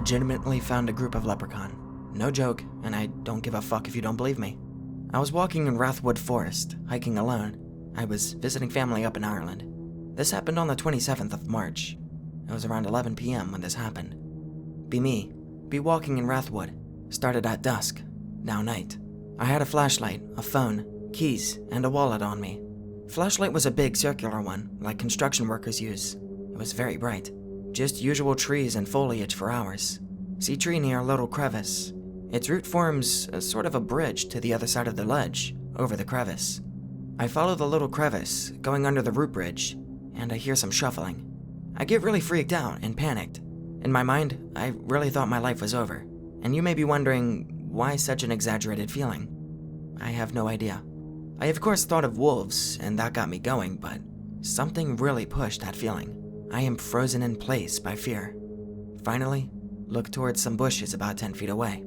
legitimately found a group of leprechaun. No joke, and I don't give a fuck if you don't believe me. I was walking in Rathwood Forest, hiking alone. I was visiting family up in Ireland. This happened on the 27th of March. It was around 11 p.m. when this happened. Be walking in Rathwood. Started at dusk, now night. I had a flashlight, a phone, keys, and a wallet on me. Flashlight was a big circular one, like construction workers use. It was very bright. Just usual trees and foliage for hours. See tree near a little crevice. Its root forms a sort of a bridge to the other side of the ledge, over the crevice. I follow the little crevice, going under the root bridge, and I hear some shuffling. I get really freaked out and panicked. In my mind, I really thought my life was over. And you may be wondering, why such an exaggerated feeling? I have no idea. I of course thought of wolves, and that got me going, but something really pushed that feeling. I am frozen in place by fear. Finally, look towards some bushes about 10 feet away.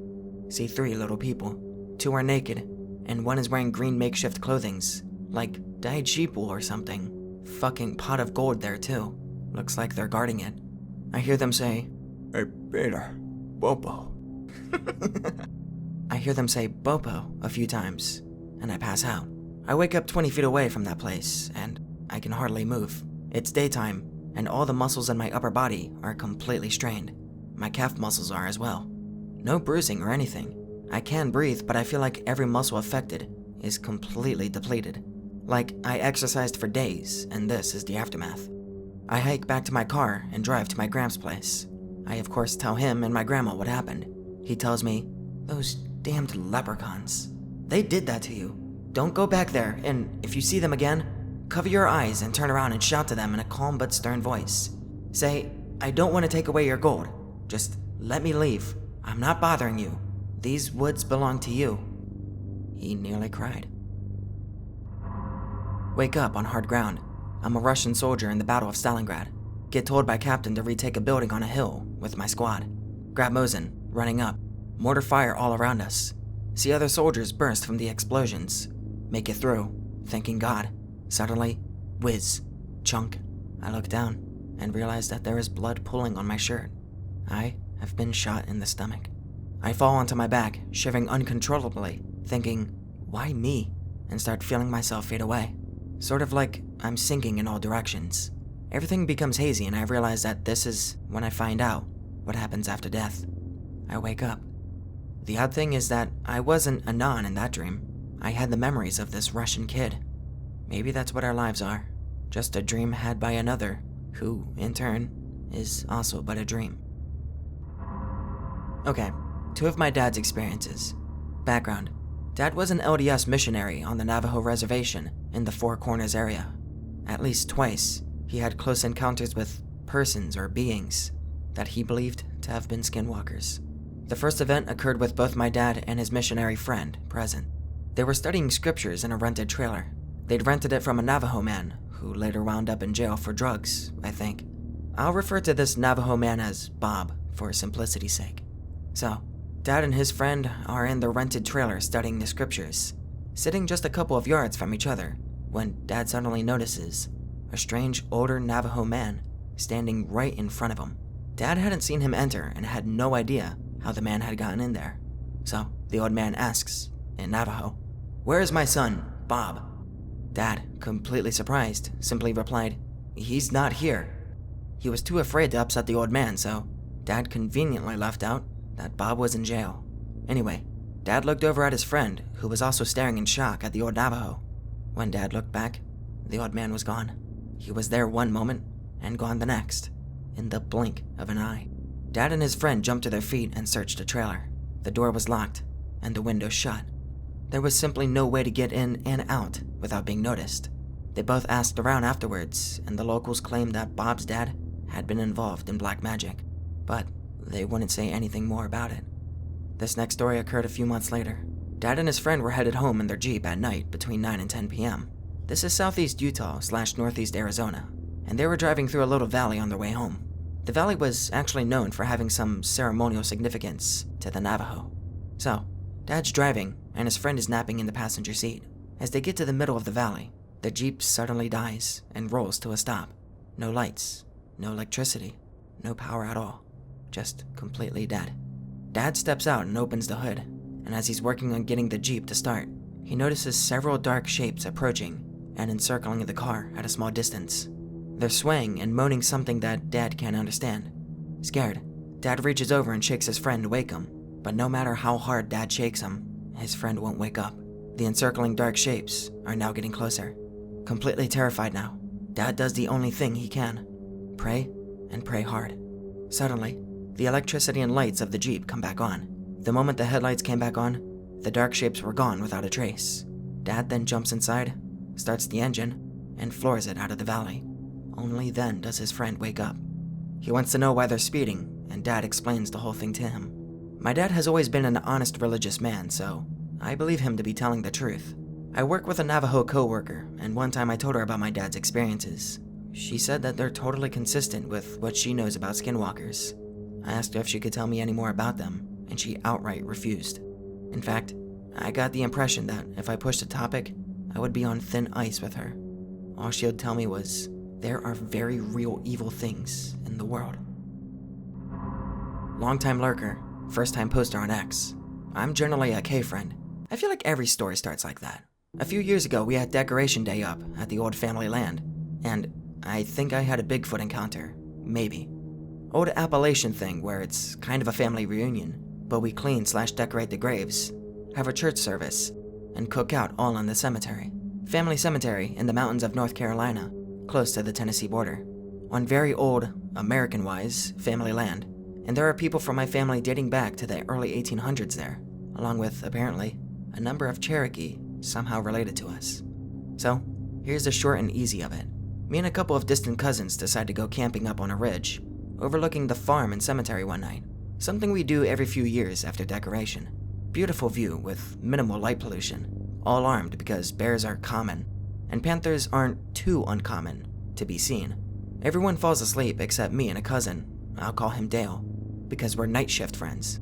See 3 little people. 2 are naked, and 1 is wearing green makeshift clothings, like dyed sheep wool or something. Fucking pot of gold there too. Looks like they're guarding it. I hear them say, "Hey Peter, Bopo." I hear them say Bopo a few times, and I pass out. I wake up 20 feet away from that place, and I can hardly move. It's daytime, and all the muscles in my upper body are completely strained. My calf muscles are as well. No bruising or anything. I can breathe, but I feel like every muscle affected is completely depleted. Like I exercised for days, and this is the aftermath. I hike back to my car and drive to my Gramps' place. I of course tell him and my grandma what happened. He tells me, "Those damned leprechauns. They did that to you. Don't go back there, and if you see them again, cover your eyes and turn around and shout to them in a calm but stern voice. Say, 'I don't want to take away your gold. Just let me leave. I'm not bothering you. These woods belong to you.'" He nearly cried. Wake up on hard ground. I'm a Russian soldier in the Battle of Stalingrad. Get told by captain to retake a building on a hill with my squad. Grab Mosin, running up. Mortar fire all around us. See other soldiers burst from the explosions. Make it through, thanking God. Suddenly, whiz, chunk. I look down and realize that there is blood pooling on my shirt. I have been shot in the stomach. I fall onto my back, shivering uncontrollably, thinking, why me? And start feeling myself fade away. Sort of like I'm sinking in all directions. Everything becomes hazy and I realize that this is when I find out what happens after death. I wake up. The odd thing is that I wasn't a non in that dream. I had the memories of this Russian kid. Maybe that's what our lives are. Just a dream had by another, who, in turn, is also but a dream. Okay, 2 of my dad's experiences. Background. Dad was an LDS missionary on the Navajo reservation in the Four Corners area. At least twice, he had close encounters with persons or beings that he believed to have been skinwalkers. The first event occurred with both my dad and his missionary friend present. They were studying scriptures in a rented trailer. They'd rented it from a Navajo man, who later wound up in jail for drugs, I think. I'll refer to this Navajo man as Bob, for simplicity's sake. So, Dad and his friend are in the rented trailer studying the scriptures, sitting just a couple of yards from each other, when Dad suddenly notices a strange older Navajo man standing right in front of him. Dad hadn't seen him enter and had no idea how the man had gotten in there. So, the old man asks, in Navajo, "Where is my son, Bob?" Dad, completely surprised, simply replied, "He's not here." He was too afraid to upset the old man, so Dad conveniently left out that Bob was in jail. Anyway, Dad looked over at his friend, who was also staring in shock at the old Navajo. When Dad looked back, the old man was gone. He was there one moment, and gone the next, in the blink of an eye. Dad and his friend jumped to their feet and searched the trailer. The door was locked, and the window shut. There was simply no way to get in and out without being noticed. They both asked around afterwards, and the locals claimed that Bob's dad had been involved in black magic, but they wouldn't say anything more about it. This next story occurred a few months later. Dad and his friend were headed home in their Jeep at night between 9 and 10 p.m. This is southeast Utah/northeast Arizona, and they were driving through a little valley on their way home. The valley was actually known for having some ceremonial significance to the Navajo. So, Dad's driving, and his friend is napping in the passenger seat. As they get to the middle of the valley, the Jeep suddenly dies and rolls to a stop. No lights, no electricity, no power at all. just completely dead. Dad steps out and opens the hood, and as he's working on getting the Jeep to start, he notices several dark shapes approaching and encircling the car at a small distance. They're swaying and moaning something that Dad can't understand. Scared, Dad reaches over and shakes his friend to wake him, but no matter how hard Dad shakes him, his friend won't wake up. The encircling dark shapes are now getting closer. Completely terrified now, Dad does the only thing he can: pray and pray hard. Suddenly, the electricity and lights of the Jeep come back on. The moment the headlights came back on, the dark shapes were gone without a trace. Dad then jumps inside, starts the engine, and floors it out of the valley. Only then does his friend wake up. He wants to know why they're speeding, and Dad explains the whole thing to him. My dad has always been an honest religious man, so I believe him to be telling the truth. I work with a Navajo co-worker, and one time I told her about my dad's experiences. She said that they're totally consistent with what she knows about skinwalkers. I asked her if she could tell me any more about them, and she outright refused. In fact, I got the impression that if I pushed the topic, I would be on thin ice with her. All she would tell me was, there are very real evil things in the world. Longtime lurker, first-time poster on X. I'm generally a K-friend. I feel like every story starts like that. A few years ago, we had Decoration Day up at the old family land, and I think I had a Bigfoot encounter. Maybe. Old Appalachian thing where it's kind of a family reunion, but we clean/decorate the graves, have a church service, and cook out all in the cemetery. Family cemetery in the mountains of North Carolina, close to the Tennessee border. On very old, American-wise, family land, and there are people from my family dating back to the early 1800s there, along with, apparently, a number of Cherokee somehow related to us. So, here's the short and easy of it. Me and a couple of distant cousins decide to go camping up on a ridge, overlooking the farm and cemetery one night, something we do every few years after decoration. Beautiful view with minimal light pollution, all armed because bears are common, and panthers aren't too uncommon to be seen. Everyone falls asleep except me and a cousin, I'll call him Dale, because we're night shift friends.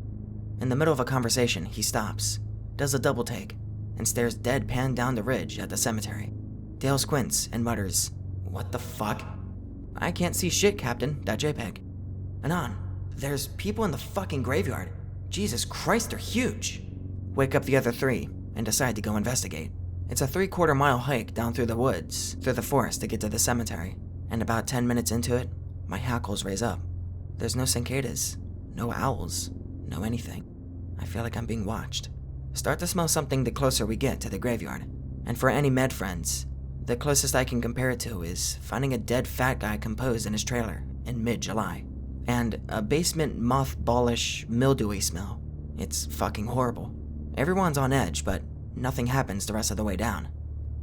In the middle of a conversation, he stops, does a double take, and stares deadpan down the ridge at the cemetery. Dale squints and mutters, "What the fuck?" "I can't see shit, Captain. .jpg. Anon, there's people in the fucking graveyard. Jesus Christ, they're huge." Wake up the other three and decide to go investigate. It's a 3/4 mile hike down through the woods, through the forest to get to the cemetery, and about 10 minutes into it, my hackles raise up. There's no cicadas, no owls, no anything. I feel like I'm being watched. Start to smell something the closer we get to the graveyard. And for any med friends, the closest I can compare it to is finding a dead fat guy composed in his trailer in mid-July. And a basement mothballish, mildewy smell. It's fucking horrible. Everyone's on edge, but nothing happens the rest of the way down.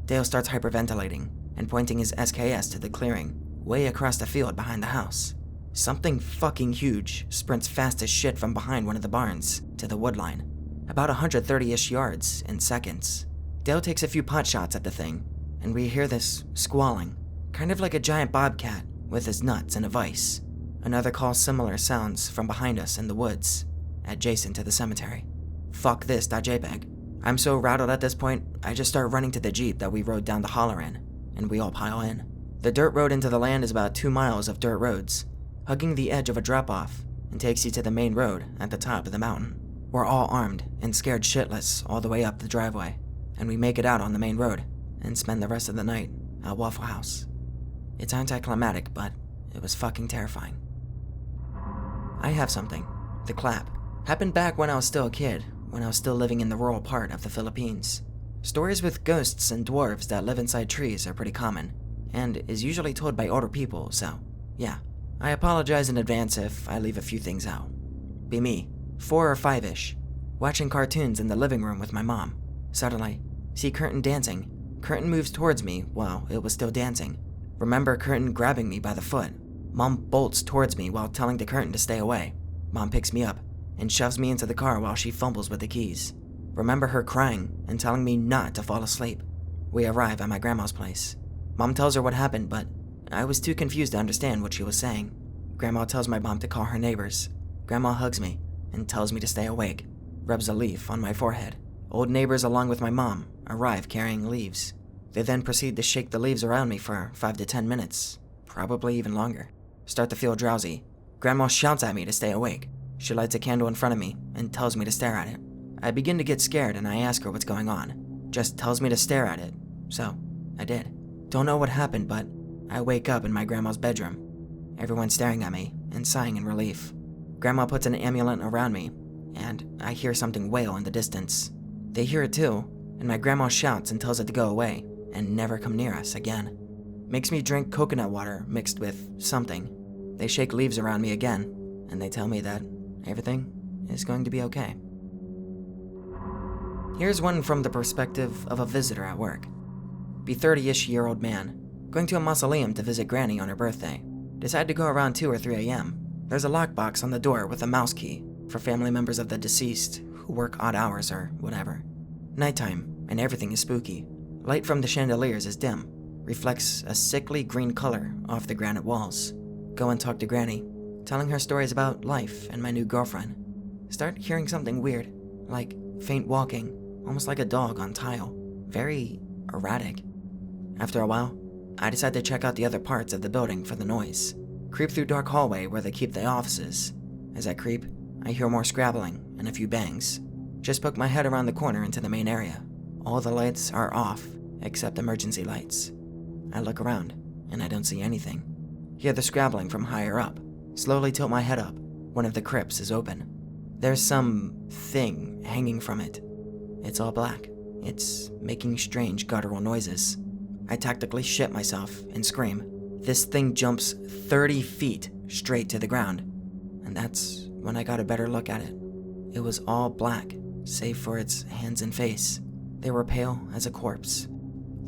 Dale starts hyperventilating and pointing his SKS to the clearing, way across the field behind the house. Something fucking huge sprints fast as shit from behind one of the barns to the wood line, about 130-ish yards in seconds. Dale takes a few pot shots at the thing, and we hear this squalling, kind of like a giant bobcat with his nuts in a vise. Another calls similar sounds from behind us in the woods, adjacent to the cemetery. Fuck this, .jpg. I'm so rattled at this point, I just start running to the Jeep that we rode down the holler in, and we all pile in. The dirt road into the land is about 2 miles of dirt roads, hugging the edge of a drop-off, and takes you to the main road at the top of the mountain. We're all armed and scared shitless all the way up the driveway, and we make it out on the main road and spend the rest of the night at Waffle House. It's anticlimactic, but it was fucking terrifying. I have something. The clap. Happened back when I was still a kid, when I was still living in the rural part of the Philippines. Stories with ghosts and dwarves that live inside trees are pretty common, and is usually told by older people, so yeah. I apologize in advance if I leave a few things out. Be me, 4 or 5-ish, watching cartoons in the living room with my mom. Suddenly, see Curtin dancing. Curtin moves towards me while it was still dancing. Remember Curtin grabbing me by the foot. Mom bolts towards me while telling the Curtin to stay away. Mom picks me up and shoves me into the car while she fumbles with the keys. Remember her crying and telling me not to fall asleep. We arrive at my grandma's place. Mom tells her what happened, but I was too confused to understand what she was saying. Grandma tells my mom to call her neighbors. Grandma hugs me and tells me to stay awake, rubs a leaf on my forehead. Old neighbors along with my mom arrive carrying leaves. They then proceed to shake the leaves around me for 5 to 10 minutes, probably even longer. Start to feel drowsy, Grandma shouts at me to stay awake. She lights a candle in front of me and tells me to stare at it. I begin to get scared and I ask her what's going on. Just tells me to stare at it. So, I did. Don't know what happened, but I wake up in my grandma's bedroom. Everyone's staring at me and sighing in relief. Grandma puts an amulet around me, and I hear something wail in the distance. They hear it too, and my grandma shouts and tells it to go away and never come near us again. Makes me drink coconut water mixed with something. They shake leaves around me again, and they tell me that everything is going to be okay. Here's one from the perspective of a visitor at work. Be 30-ish-year-old man, going to a mausoleum to visit Granny on her birthday. Decide to go around 2 or 3 a.m. There's a lockbox on the door with a mouse key for family members of the deceased who work odd hours or whatever. Nighttime, and everything is spooky. Light from the chandeliers is dim, reflects a sickly green color off the granite walls. Go and talk to Granny, telling her stories about life and my new girlfriend. Start hearing something weird, like faint walking, almost like a dog on tile. Very erratic. After a while, I decide to check out the other parts of the building for the noise. Creep through dark hallway where they keep the offices. As I creep, I hear more scrabbling and a few bangs. Just poke my head around the corner into the main area. All the lights are off, except emergency lights. I look around, and I don't see anything. Hear the scrabbling from higher up. Slowly tilt my head up. One of the crypts is open. There's some thing hanging from it. It's all black. It's making strange guttural noises. I tactically shit myself and scream. This thing jumps 30 feet straight to the ground. And that's when I got a better look at it. It was all black, save for its hands and face. They were pale as a corpse.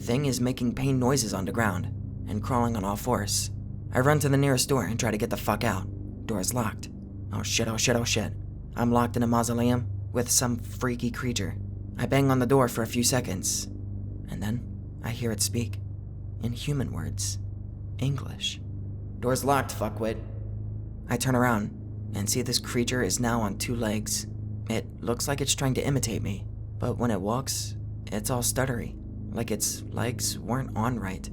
Thing is making pain noises on the ground and crawling on all fours. I run to the nearest door and try to get the fuck out. Door is locked. Oh shit, oh shit, oh shit. I'm locked in a mausoleum with some freaky creature. I bang on the door for a few seconds, and then I hear it speak. In human words. English. Door's locked, fuckwit. I turn around and see this creature is now on 2 legs. It looks like it's trying to imitate me, but when it walks, it's all stuttery, like its legs weren't on right.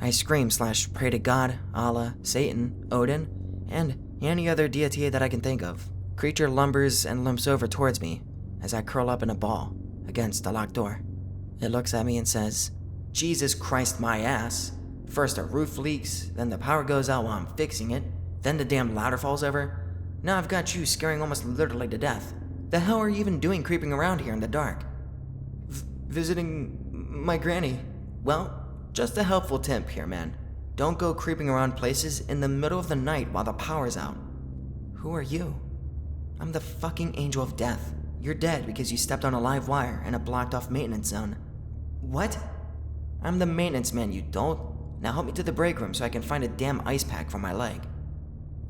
I scream/pray to God, Allah, Satan, Odin, and any other deity that I can think of. Creature lumbers and limps over towards me as I curl up in a ball against the locked door. It looks at me and says, Jesus Christ, my ass. First a roof leaks, then the power goes out while I'm fixing it, then the damn ladder falls over. Now I've got you scaring almost literally to death. The hell are you even doing creeping around here in the dark? Visiting my granny. Well, just a helpful tip here, man. Don't go creeping around places in the middle of the night while the power's out. Who are you? I'm the fucking angel of death. You're dead because you stepped on a live wire in a blocked off maintenance zone. What? I'm the maintenance man, you dolt. Now help me to the break room so I can find a damn ice pack for my leg.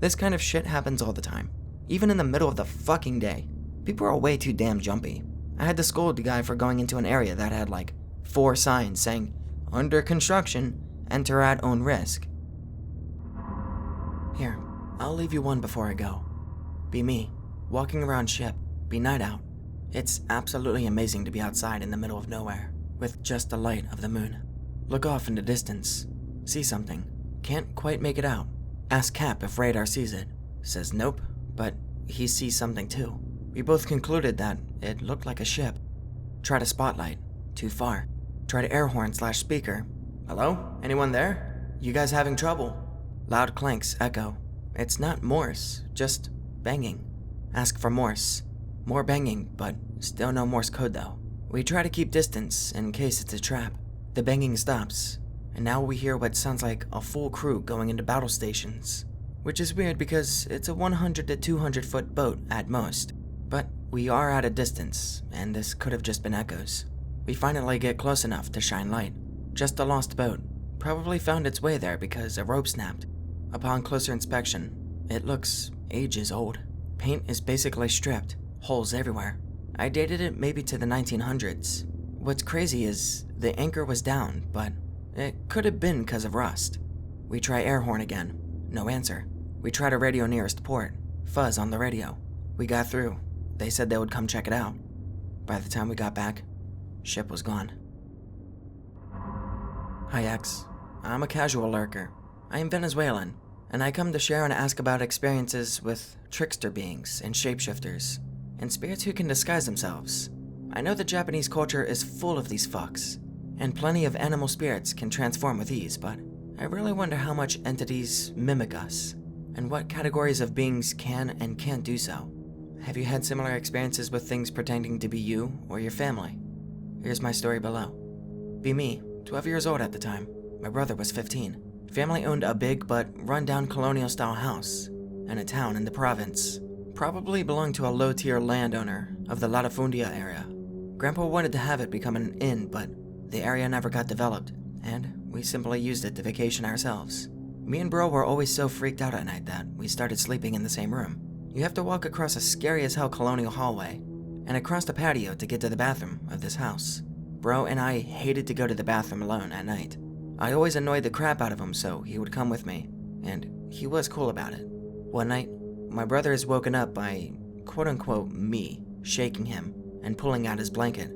This kind of shit happens all the time. Even in the middle of the fucking day. People are way too damn jumpy. I had to scold the guy for going into an area that had like 4 signs saying, under construction, enter at own risk. Here, I'll leave you one before I go. Be me, walking around ship, be night out. It's absolutely amazing to be outside in the middle of nowhere, with just the light of the moon. Look off in the distance, see something, can't quite make it out. Ask Cap if radar sees it. Says nope, but he sees something too. We both concluded that it looked like a ship. Try to spotlight, too far. Try to air horn/speaker. Hello? Anyone there? You guys having trouble? Loud clanks echo. It's not Morse, just banging. Ask for Morse. More banging, but still no Morse code though. We try to keep distance in case it's a trap. The banging stops, and now we hear what sounds like a full crew going into battle stations. Which is weird because it's a 100 to 200 foot boat at most. But we are at a distance, and this could have just been echoes. We finally get close enough to shine light. Just a lost boat. Probably found its way there because a rope snapped. Upon closer inspection, it looks ages old. Paint is basically stripped, holes everywhere. I dated it maybe to the 1900s. What's crazy is the anchor was down, but it could have been because of rust. We try air horn again. No answer. We try to radio nearest port. Fuzz on the radio. We got through. They said they would come check it out. By the time we got back, ship was gone. Hi X. I'm a casual lurker. I am Venezuelan, and I come to share and ask about experiences with trickster beings and shapeshifters, and spirits who can disguise themselves. I know the Japanese culture is full of these fucks, and plenty of animal spirits can transform with ease, but I really wonder how much entities mimic us, and what categories of beings can and can't do so. Have you had similar experiences with things pretending to be you or your family? Here's my story below. Be me, 12 years old at the time. My brother was 15. Family owned a big but run-down colonial-style house in a town in the province. Probably belonged to a low-tier landowner of the Latifundia area. Grandpa wanted to have it become an inn, but the area never got developed, and we simply used it to vacation ourselves. Me and bro were always so freaked out at night that we started sleeping in the same room. You have to walk across a scary-as-hell colonial hallway and across the patio to get to the bathroom of this house. Bro and I hated to go to the bathroom alone at night. I always annoyed the crap out of him, so he would come with me, and he was cool about it. One night, my brother is woken up by quote-unquote me shaking him and pulling out his blanket.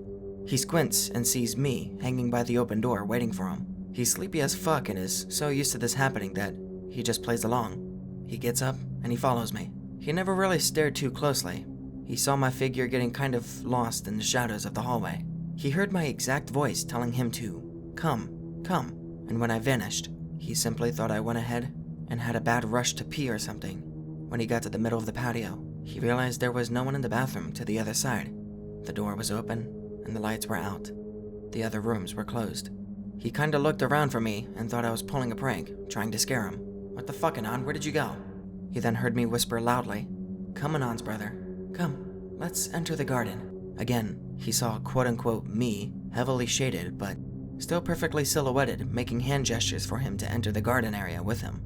He squints and sees me hanging by the open door waiting for him. He's sleepy as fuck and is so used to this happening that he just plays along. He gets up and he follows me. He never really stared too closely. He saw my figure getting kind of lost in the shadows of the hallway. He heard my exact voice telling him to come, come. And when I vanished, he simply thought I went ahead and had a bad rush to pee or something. When he got to the middle of the patio, he realized there was no one in the bathroom to the other side. The door was open and the lights were out. The other rooms were closed. He kinda looked around for me and thought I was pulling a prank, trying to scare him. "What the fuck, Anon? Where did you go?" He then heard me whisper loudly, "Come, Anon's brother. Come, let's enter the garden." Again, he saw quote-unquote me, heavily shaded, but still perfectly silhouetted, making hand gestures for him to enter the garden area with him.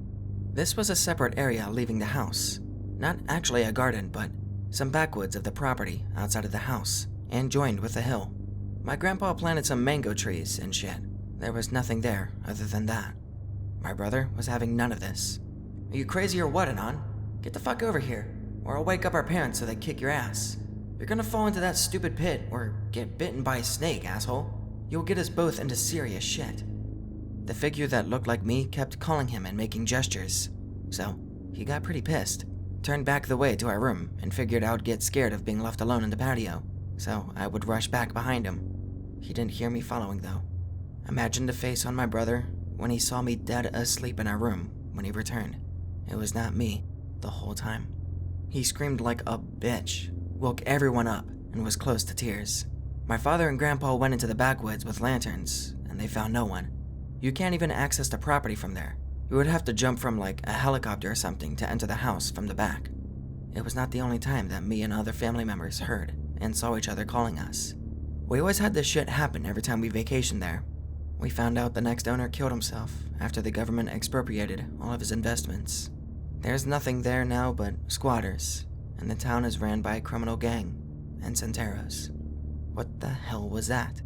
This was a separate area leaving the house. Not actually a garden, but some backwoods of the property outside of the house, and joined with the hill. My grandpa planted some mango trees and shit. There was nothing there other than that. My brother was having none of this. "Are you crazy or what, Anon? Get the fuck over here, or I'll wake up our parents so they kick your ass. You're gonna fall into that stupid pit or get bitten by a snake, asshole. You'll get us both into serious shit." The figure that looked like me kept calling him and making gestures, so he got pretty pissed, turned back the way to our room, and figured I would get scared of being left alone in the patio, so I would rush back behind him. He didn't hear me following though. Imagine the face on my brother when he saw me dead asleep in our room when he returned. It was not me the whole time. He screamed like a bitch, woke everyone up, and was close to tears. My father and grandpa went into the backwoods with lanterns, and they found no one. You can't even access the property from there. You would have to jump from like a helicopter or something to enter the house from the back. It was not the only time that me and other family members heard and saw each other calling us. We always had this shit happen every time we vacationed there. We found out the next owner killed himself after the government expropriated all of his investments. There's nothing there now but squatters, and the town is ran by a criminal gang and Santeros. What the hell was that?